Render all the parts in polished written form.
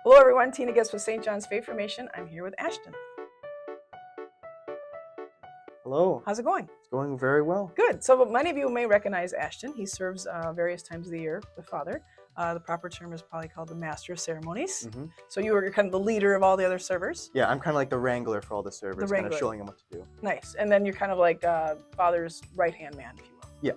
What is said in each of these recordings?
Hello everyone, Tina Guest with St. John's Faith Formation. I'm here with Ashton. Hello. How's it going? It's going very well. Good. So many of you may recognize Ashton. He serves various times of the year with Father. The proper term is probably called the Master of Ceremonies. Mm-hmm. So you were kind of the leader of all the other servers? Yeah, I'm kind of like the wrangler for all the servers, kind of showing them what to do. Nice. And then you're kind of like Father's right-hand man, if you will. Yeah.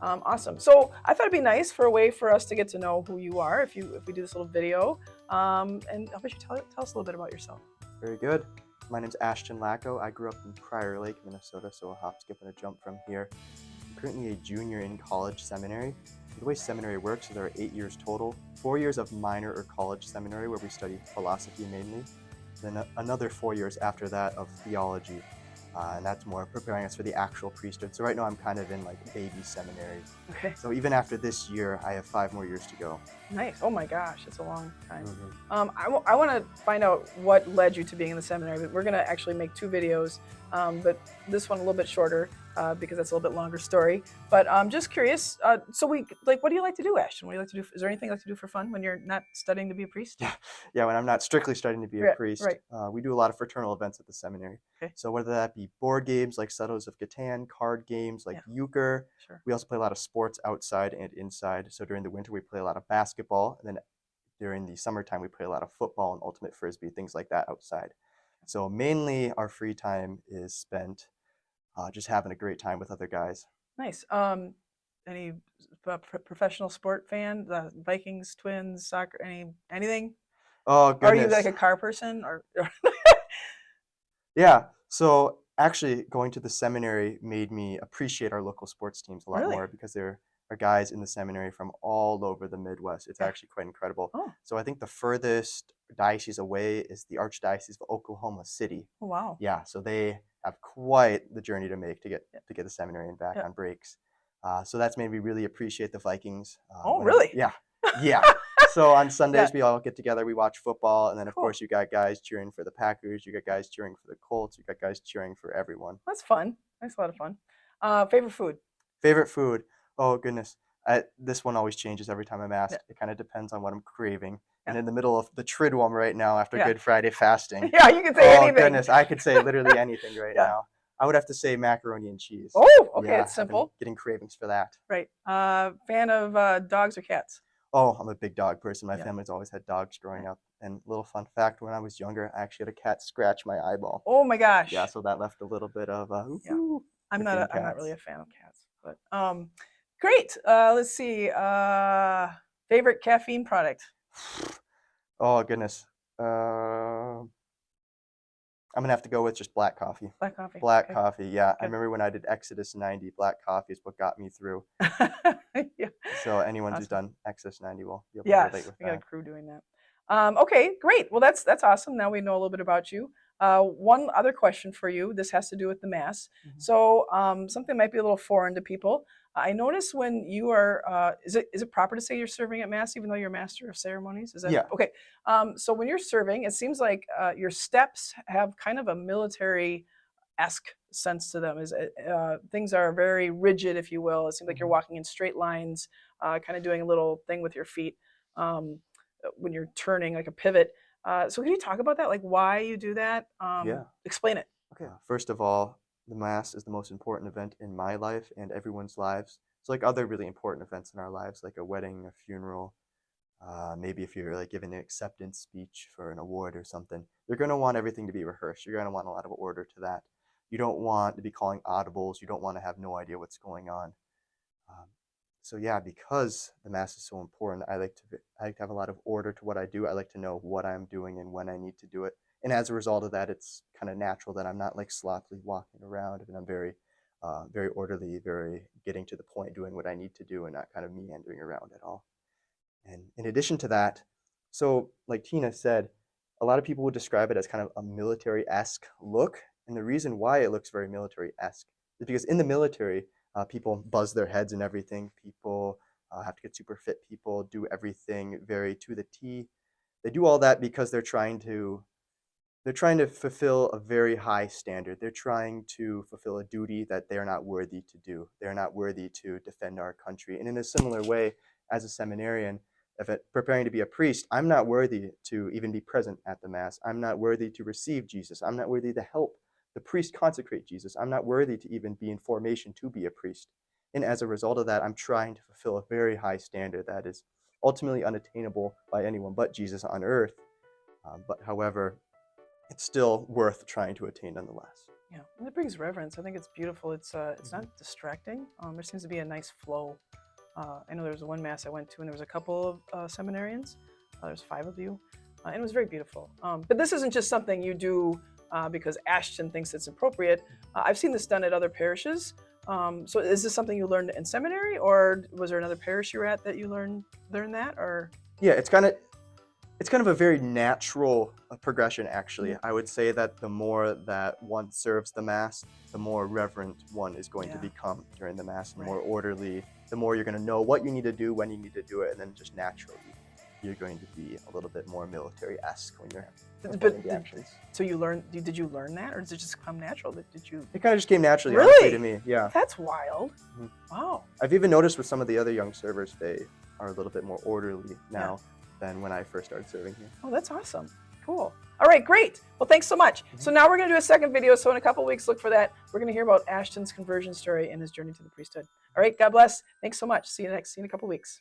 Awesome. So I thought it'd be nice for a way for us to get to know who you are if we do this little video. And how about you tell us a little bit about yourself? Very good. My name's Ashton Lacko. I grew up in Prior Lake, Minnesota, so a hop, skip, and a jump from here. I'm currently a junior in college seminary. The way seminary works is there are 8 years total, 4 years of minor or college seminary where we study philosophy mainly, then another 4 years after that of theology. And that's more preparing us for the actual priesthood. So right now I'm kind of in like baby seminary. Okay. So even after this year, I have 5 more years to go. Nice. Oh my gosh, that's a long time. Mm-hmm. I want to find out what led you to being in the seminary, but we're going to actually make 2 videos, but this one a little bit shorter because that's a little bit longer story. But I'm just curious. So what do you like to do, Ashton? What do you like to do? Is there anything you like to do for fun when you're not studying to be a priest? Yeah, when I'm not strictly studying to be a priest, right. We do a lot of fraternal events at the seminary. Okay. So whether that be board games like Settlers of Catan, card games like euchre. Sure. We also play a lot of sports outside and inside. So during the winter, we play a lot of basketball. And then during the summertime, we play a lot of football and ultimate frisbee, things like that outside. So mainly our free time is spent just having a great time with other guys. Nice. Any professional sport fan? The Vikings, Twins, soccer, anything? Oh, goodness. Are you like a car person or? Yeah. So actually going to the seminary made me appreciate our local sports teams a lot more because there are guys in the seminary from all over the Midwest. It's actually quite incredible. Oh. So I think the furthest diocese away is the Archdiocese of Oklahoma City. Oh, wow. Yeah. So they have quite the journey to make to get the seminary and back on breaks. So that's made me really appreciate the Vikings. Oh, really? Yeah. Yeah. So on Sundays, we all get together, we watch football, and then of course you got guys cheering for the Packers, you got guys cheering for the Colts, you got guys cheering for everyone. That's fun. That's a lot of fun. Favorite food? Favorite food? Oh, goodness. This one always changes every time I'm asked. It kind of depends on what I'm craving. And in the middle of the Triduum right now after Good Friday fasting. Yeah, you can say anything. Oh, goodness. I could say literally anything right now. I would have to say macaroni and cheese. Oh, okay. It's simple. Getting cravings for that. Right. Fan of dogs or cats? Oh, I'm a big dog person. My family's always had dogs growing up. And little fun fact, when I was younger, I actually had a cat scratch my eyeball. Oh my gosh. Yeah, so that left a little bit of I'm not really a fan of cats, but great. Let's see. Favorite caffeine product? Oh goodness. I'm gonna have to go with just black coffee. Black coffee. Black coffee, yeah. I remember when I did Exodus 90, black coffee is what got me through. So anyone who's done Exodus 90 will be able to relate with that. We got a crew doing that. Okay, great. Well, that's awesome. Now we know a little bit about you. One other question for you. This has to do with the Mass. Mm-hmm. So something might be a little foreign to people. I notice when you are, is it proper to say you're serving at Mass even though you're Master of Ceremonies? Is that okay? So when you're serving, it seems like your steps have kind of a military-esque sense to them. Things are very rigid, if you will. It seems like you're walking in straight lines, kind of doing a little thing with your feet when you're turning, like a pivot. So can you talk about that? Like why you do that? Explain it. Okay. First of all, the Mass is the most important event in my life and everyone's lives. It's like other really important events in our lives, like a wedding, a funeral, maybe if you're like giving an acceptance speech for an award or something. You're going to want everything to be rehearsed. You're going to want a lot of order to that. You don't want to be calling audibles. You don't want to have no idea what's going on. So yeah, because the Mass is so important, I like to have a lot of order to what I do. I like to know what I'm doing and when I need to do it. And as a result of that, it's kind of natural that I'm not like sloppily walking around, and I'm very orderly, very getting to the point, doing what I need to do and not kind of meandering around at all. And in addition to that, so like Tina said, a lot of people would describe it as kind of a military-esque look. And the reason why it looks very military-esque is because in the military, people buzz their heads and everything. People have to get super fit. People do everything very to the T. They do all that because they're trying to fulfill a very high standard. They're trying to fulfill a duty that they're not worthy to do. They're not worthy to defend our country. And in a similar way, as a seminarian, preparing to be a priest, I'm not worthy to even be present at the Mass. I'm not worthy to receive Jesus. I'm not worthy to help the priest consecrate Jesus. I'm not worthy to even be in formation to be a priest. And as a result of that, I'm trying to fulfill a very high standard that is ultimately unattainable by anyone but Jesus on earth. But however, it's still worth trying to attain nonetheless. Yeah, and it brings reverence. I think it's beautiful. It's not distracting. There seems to be a nice flow. I know there was one mass I went to, and there was a couple of seminarians. There's 5 of you, and it was very beautiful. But this isn't just something you do because Ashton thinks it's appropriate. I've seen this done at other parishes. So is this something you learned in seminary, or was there another parish you were at that you learned that? Or yeah, it's kind of a very natural progression, actually. I would say that the more that one serves the Mass, the more reverent one is going to become during the Mass, and more orderly. The more you're going to know what you need to do, when you need to do it, and then just naturally, you're going to be a little bit more military-esque when you're performing the actions. So you learned? Did you learn that, or does it just come natural? Did you? It kind of just came naturally, Really? honestly, to me. Yeah. That's wild. Wow. I've even noticed with some of the other young servers, they are a little bit more orderly now than when I first started serving here. Oh, that's awesome. Cool. All right, great. Well, thanks so much. So now we're going to do a second video. So in a couple weeks, look for that. We're going to hear about Ashton's conversion story and his journey to the priesthood. All right, God bless. Thanks so much. See you in a couple weeks.